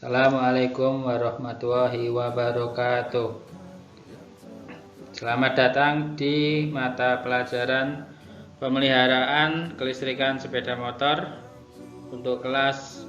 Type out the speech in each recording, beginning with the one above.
Assalamualaikum warahmatullahi wabarakatuh. Selamat datang di mata pelajaran pemeliharaan kelistrikan sepeda motor untuk kelas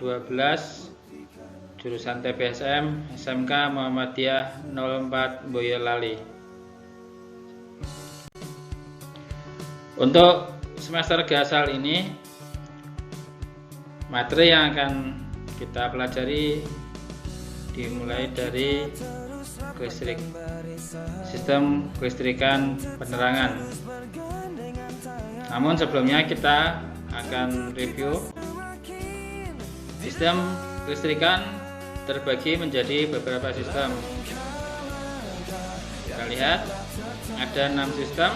12 jurusan TPSM SMK Muhammadiyah 04 Boyolali. Untuk semester gasal ini, materi yang akan kita pelajari dimulai dari sistem kelistrikan penerangan. Namun sebelumnya kita akan review sistem kelistrikan terbagi menjadi beberapa sistem. Kita lihat ada 6 sistem.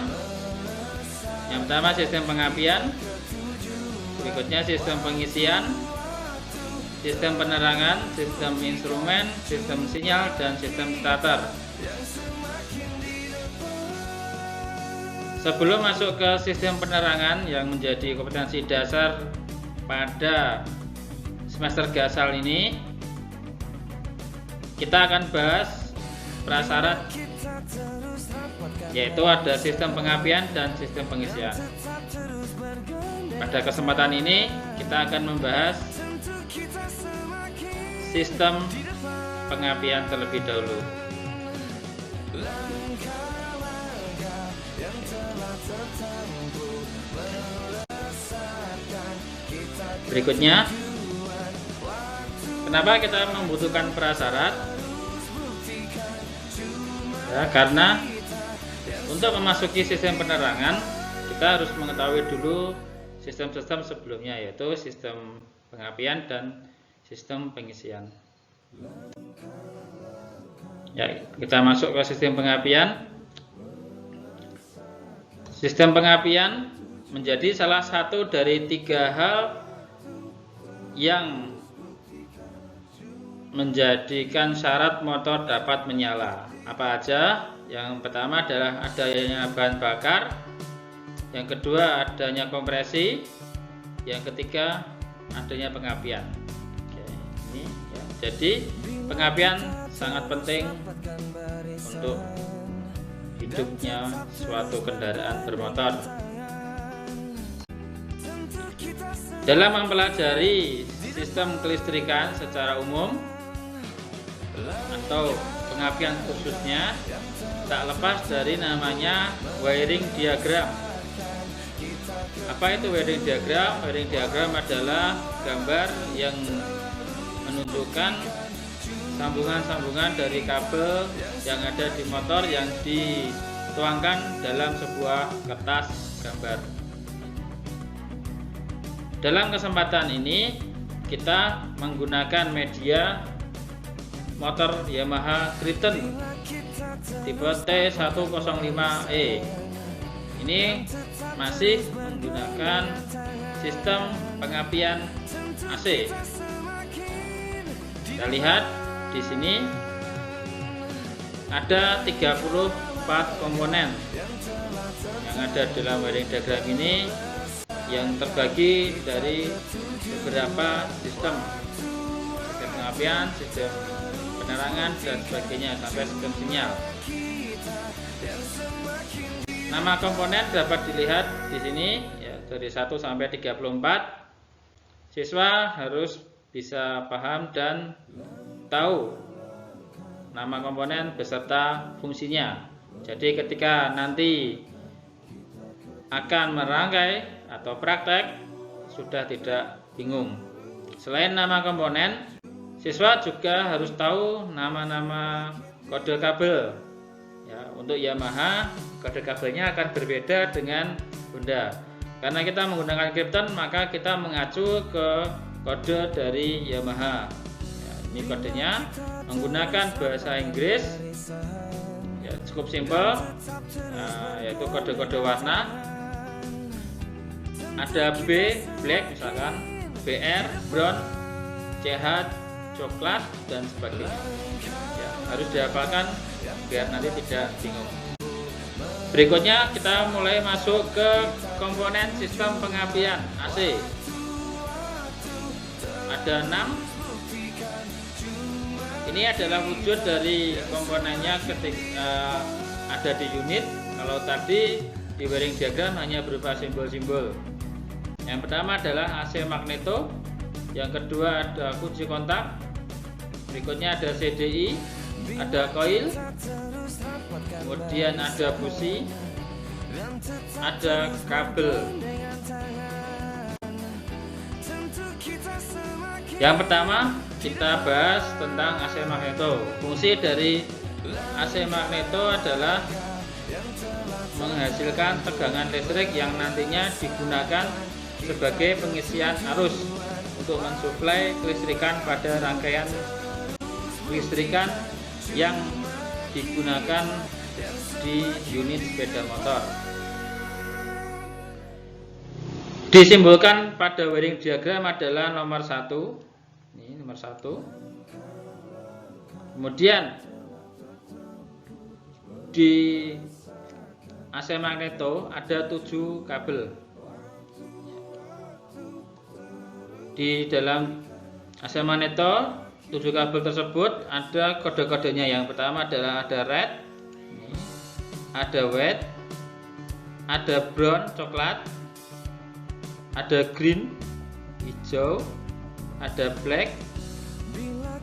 Yang pertama sistem pengapian, berikutnya sistem pengisian, sistem penerangan, sistem instrumen, sistem sinyal, dan sistem starter. Sebelum masuk ke sistem penerangan yang menjadi kompetensi dasar pada semester gasal ini, kita akan bahas prasyarat, yaitu ada sistem pengapian dan sistem pengisian. Pada kesempatan ini kita akan membahas sistem pengapian terlebih dahulu. Berikutnya, kenapa kita membutuhkan prasyarat? Ya, karena untuk memasuki sistem penerangan kita harus mengetahui dulu sistem-sistem sebelumnya, yaitu sistem pengapian dan sistem pengisian. Ya, kita masuk ke sistem pengapian. Sistem pengapian menjadi salah satu dari 3 hal yang menjadikan syarat motor dapat menyala. Apa aja? Yang pertama adalah adanya bahan bakar, yang kedua adanya kompresi, yang ketiga adanya pengapian. Jadi pengapian sangat penting untuk hidupnya suatu kendaraan bermotor. Dalam mempelajari sistem kelistrikan secara umum atau pengapian khususnya, tak lepas dari namanya wiring diagram. Apa itu wiring diagram? Wiring diagram adalah gambar yang menunjukkan sambungan-sambungan dari kabel yang ada di motor yang dituangkan dalam sebuah kertas gambar. Dalam kesempatan ini kita menggunakan media motor Yamaha Triton tipe T105E. Ini masih menggunakan sistem pengapian AC. Kita lihat di sini ada 34 komponen yang ada dalam wiring diagram ini, yang terbagi dari beberapa sistem pengapian, sistem penerangan, dan sebagainya sampai sistem sinyal. Nama komponen dapat dilihat di sini ya, dari 1 sampai 34. Siswa harus bisa paham dan tahu nama komponen beserta fungsinya. Jadi ketika nanti akan merangkai atau praktek sudah tidak bingung. Selain nama komponen, siswa juga harus tahu nama-nama kode kabel. Ya, untuk Yamaha kode kabelnya akan berbeda dengan Honda. Karena kita menggunakan Krypton, maka kita mengacu ke kode dari Yamaha. Ya, ini kodenya menggunakan bahasa Inggris. Ya, cukup simpel, yaitu kode-kode warna. Ada B black misalkan, BR brown, CH coklat, dan sebagainya. Ya, harus dihafalkan biar nanti tidak bingung. Berikutnya kita mulai masuk ke komponen sistem pengapian AC. Ada 6. Ini adalah wujud dari komponennya ketika ada di unit. Kalau tadi di wiring diagram hanya berupa simbol-simbol. Yang pertama adalah AC magneto, yang kedua ada kunci kontak, berikutnya ada CDI, ada koil, kemudian ada busi, ada kabel. Yang pertama kita bahas tentang AC magneto. Fungsi dari AC magneto adalah menghasilkan tegangan listrik yang nantinya digunakan sebagai pengisian arus untuk mensuplai kelistrikan pada rangkaian kelistrikan yang digunakan di unit sepeda motor. Disimbolkan pada wiring diagram adalah nomor 1. Ini nomor 1. Kemudian di AC magneto ada 7 kabel. Di dalam AC magneto 7 kabel tersebut ada kode-kodenya. Yang pertama adalah ada red, ada white, ada brown coklat, ada green hijau, ada black,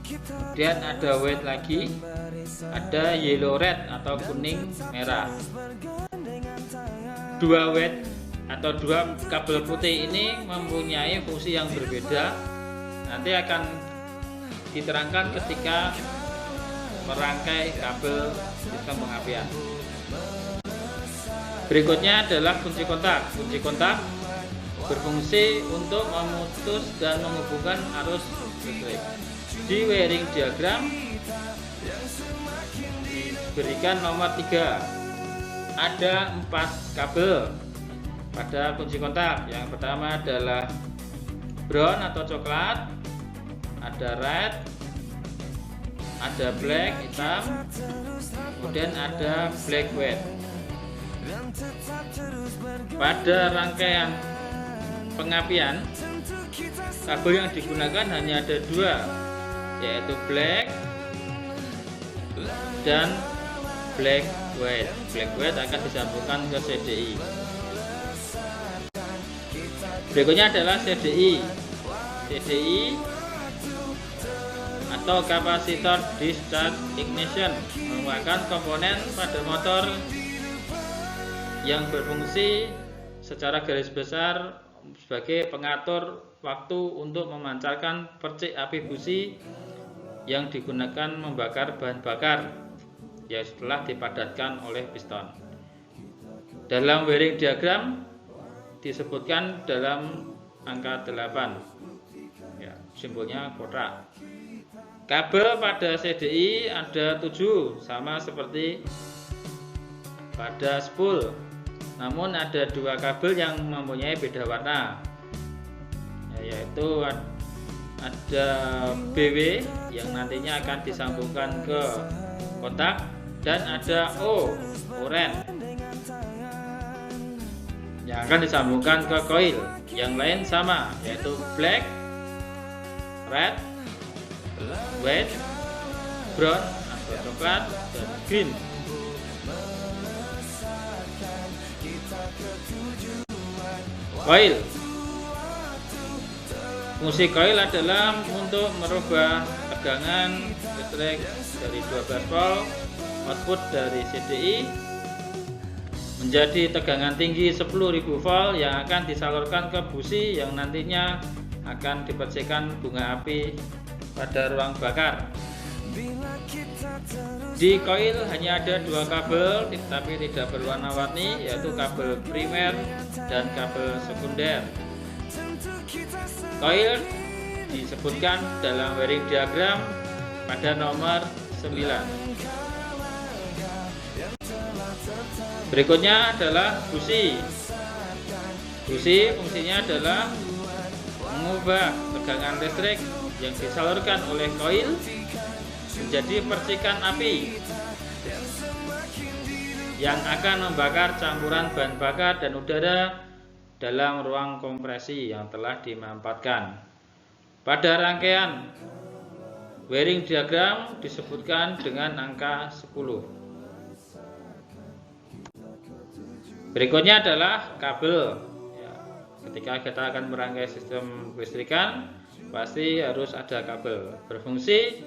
kemudian ada white lagi, ada yellow red atau kuning merah. Dua white atau dua kabel putih ini mempunyai fungsi yang berbeda. Nanti akan diterangkan ketika merangkai kabel sistem pengapian. Berikutnya adalah kunci kontak. Kunci kontak berfungsi untuk memutus dan menghubungkan arus listrik. Di wiring diagram diberikan nomor 3. Ada 4 kabel pada kunci kontak. Yang pertama adalah brown atau coklat, ada red, ada black hitam, kemudian ada black white. Pada rangkaian pengapian, kabel yang digunakan hanya ada 2, yaitu black dan black white. Black white akan disambungkan ke CDI. Berikutnya adalah CDI. CDI atau capacitor discharge ignition merupakan komponen pada motor yang berfungsi secara garis besar sebagai pengatur waktu untuk memancarkan percik api busi yang digunakan membakar bahan bakar ya setelah dipadatkan oleh piston. Dalam wiring diagram disebutkan dalam angka 8 ya, simbolnya kotak. Kabel pada CDI ada 7, sama seperti pada spool. Namun ada 2 kabel yang mempunyai beda warna, yaitu ada BW yang nantinya akan disambungkan ke kontak, dan ada oranye yang akan disambungkan ke koil. Yang lain sama, yaitu black, red, white, brown atau coklat, dan green. Koil. Fungsi koil adalah untuk merubah tegangan listrik dari 12 volt output dari CDI menjadi tegangan tinggi 10.000 volt yang akan disalurkan ke busi yang nantinya akan dipercikan bunga api pada ruang bakar. Di koil hanya ada 2 kabel tapi tidak berwarna-warni, yaitu kabel primer dan kabel sekunder. Koil disebutkan dalam wiring diagram pada nomor 9. Berikutnya adalah busi. Busi fungsinya adalah mengubah tegangan listrik yang disalurkan oleh koil menjadi percikan api yang akan membakar campuran bahan bakar dan udara dalam ruang kompresi yang telah dimampatkan. Pada rangkaian wiring diagram disebutkan dengan angka 10. Berikutnya adalah kabel. Ya, ketika kita akan merangkai sistem kelistrikan, pasti harus ada kabel. Berfungsi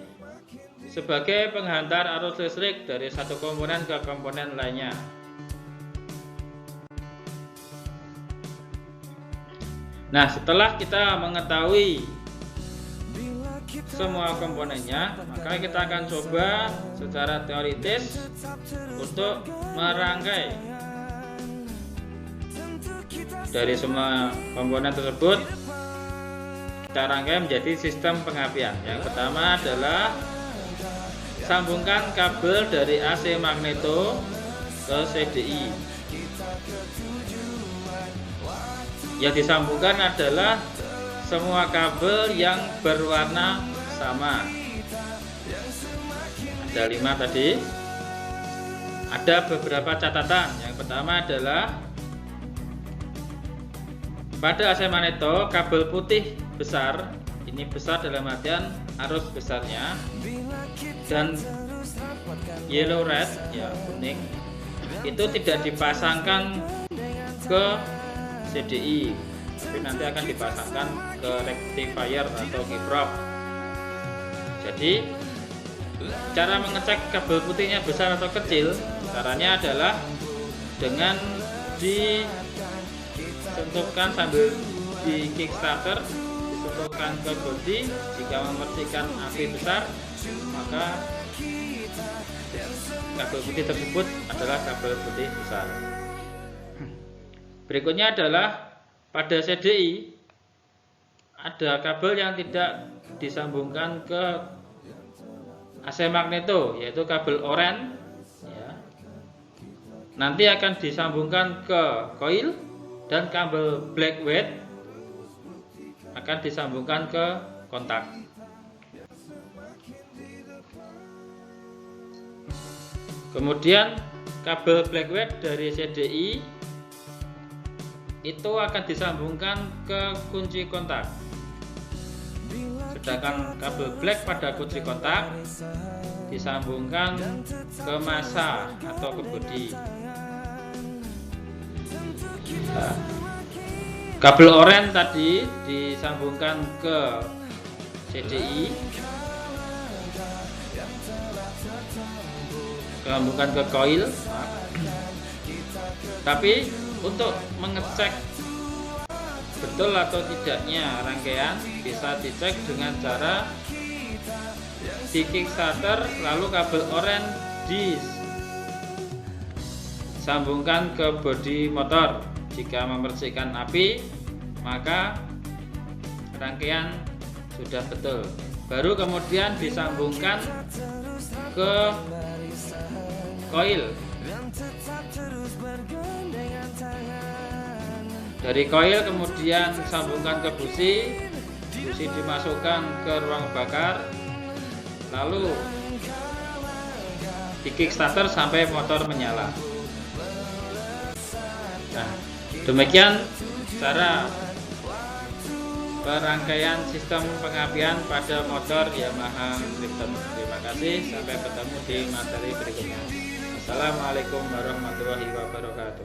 sebagai penghantar arus listrik dari satu komponen ke komponen lainnya. Nah, setelah kita mengetahui semua komponennya, maka kita akan coba secara teoritis untuk merangkai dari semua komponen tersebut. Kita rangkai menjadi sistem pengapian. Yang pertama adalah sambungkan kabel dari AC magneto ke CDI. Yang disambungkan adalah semua kabel yang berwarna sama. Ada 5 tadi. Ada beberapa catatan. Yang pertama adalah pada AC magneto kabel putih besar, ini besar dalam artian arus besarnya, dan yellow red, ya kuning, itu tidak dipasangkan ke CDI, tapi nanti akan dipasangkan ke rectifier atau kiprop. Jadi cara mengecek kabel putihnya besar atau kecil, caranya adalah dengan disentuhkan sambil di kickstarter, disentuhkan ke bodi. Jika memercikan api besar, maka kabel putih tersebut adalah kabel putih besar. Berikutnya adalah pada CDI ada kabel yang tidak disambungkan ke AC magneto, yaitu kabel oranye, ya. Nanti akan disambungkan ke coil, dan kabel black white akan disambungkan ke kontak. Kemudian kabel black white dari CDI itu akan disambungkan ke kunci kontak, sedangkan kabel black pada kunci kontak disambungkan ke massa atau ke bodi. Nah, kabel oranye tadi disambungkan ke CDI, disambungkan ke coil. Tapi untuk mengecek betul atau tidaknya rangkaian bisa dicek dengan cara di kickstarter, lalu kabel oranye disambungkan ke bodi motor. Jika memercikan api, maka rangkaian sudah betul. Baru kemudian disambungkan ke coil. Dari coil kemudian sambungkan ke busi, busi dimasukkan ke ruang bakar, lalu di kickstarter sampai motor menyala. Nah, demikian cara perangkaian sistem pengapian pada motor Yamaha Clifton. Terima kasih, sampai ketemu di materi berikutnya. Assalamualaikum warahmatullahi wabarakatuh.